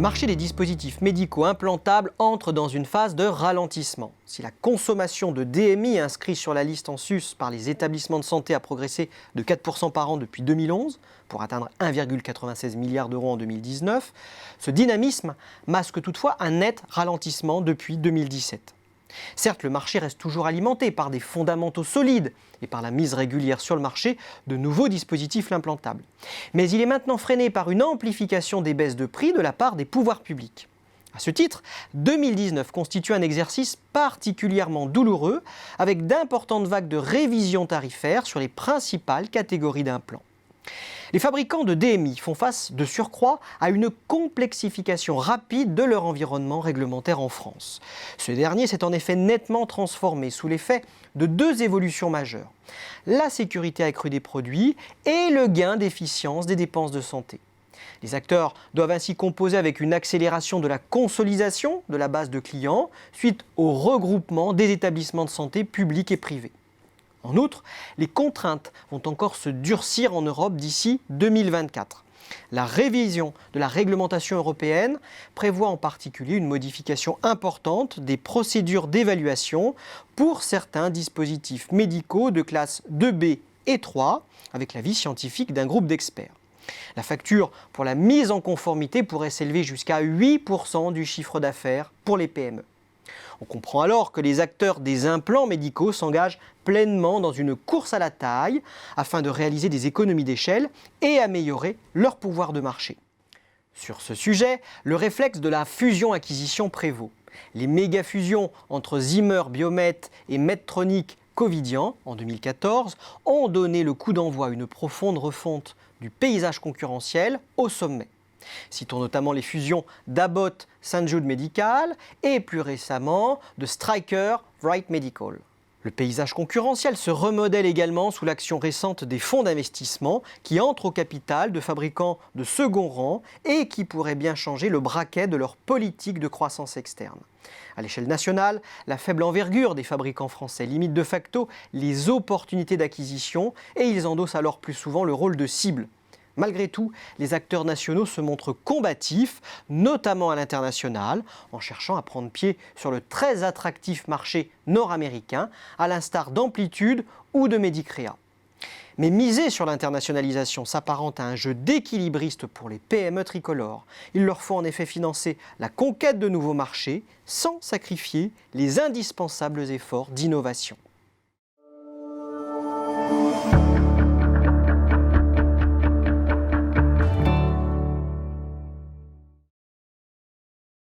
Le marché des dispositifs médicaux implantables entre dans une phase de ralentissement. Si la consommation de DMI inscrit sur la liste en sus par les établissements de santé a progressé de 4% par an depuis 2011, pour atteindre 1,96 milliard d'euros en 2019, ce dynamisme masque toutefois un net ralentissement depuis 2017. Certes, le marché reste toujours alimenté par des fondamentaux solides et par la mise régulière sur le marché de nouveaux dispositifs implantables. Mais il est maintenant freiné par une amplification des baisses de prix de la part des pouvoirs publics. À ce titre, 2019 constitue un exercice particulièrement douloureux avec d'importantes vagues de révisions tarifaires sur les principales catégories d'implants. Les fabricants de DMI font face de surcroît à une complexification rapide de leur environnement réglementaire en France. Ce dernier s'est en effet nettement transformé sous l'effet de deux évolutions majeures: la sécurité accrue des produits et le gain d'efficience des dépenses de santé. Les acteurs doivent ainsi composer avec une accélération de la consolidation de la base de clients suite au regroupement des établissements de santé publics et privés. En outre, les contraintes vont encore se durcir en Europe d'ici 2024. La révision de la réglementation européenne prévoit en particulier une modification importante des procédures d'évaluation pour certains dispositifs médicaux de classe 2B et 3, avec l'avis scientifique d'un groupe d'experts. La facture pour la mise en conformité pourrait s'élever jusqu'à 8% du chiffre d'affaires pour les PME. On comprend alors que les acteurs des implants médicaux s'engagent pleinement dans une course à la taille afin de réaliser des économies d'échelle et améliorer leur pouvoir de marché. Sur ce sujet, le réflexe de la fusion-acquisition prévaut. Les méga-fusions entre Zimmer Biomet et Medtronic Covidien en 2014 ont donné le coup d'envoi à une profonde refonte du paysage concurrentiel au sommet. Citons notamment les fusions d'Abbott St. Jude Medical et plus récemment de Stryker Wright Medical. Le paysage concurrentiel se remodèle également sous l'action récente des fonds d'investissement qui entrent au capital de fabricants de second rang et qui pourraient bien changer le braquet de leur politique de croissance externe. À l'échelle nationale, la faible envergure des fabricants français limite de facto les opportunités d'acquisition et ils endossent alors plus souvent le rôle de cible. Malgré tout, les acteurs nationaux se montrent combatifs, notamment à l'international, en cherchant à prendre pied sur le très attractif marché nord-américain, à l'instar d'Amplitude ou de Medicrea. Mais miser sur l'internationalisation s'apparente à un jeu d'équilibriste pour les PME tricolores. Il leur faut en effet financer la conquête de nouveaux marchés sans sacrifier les indispensables efforts d'innovation.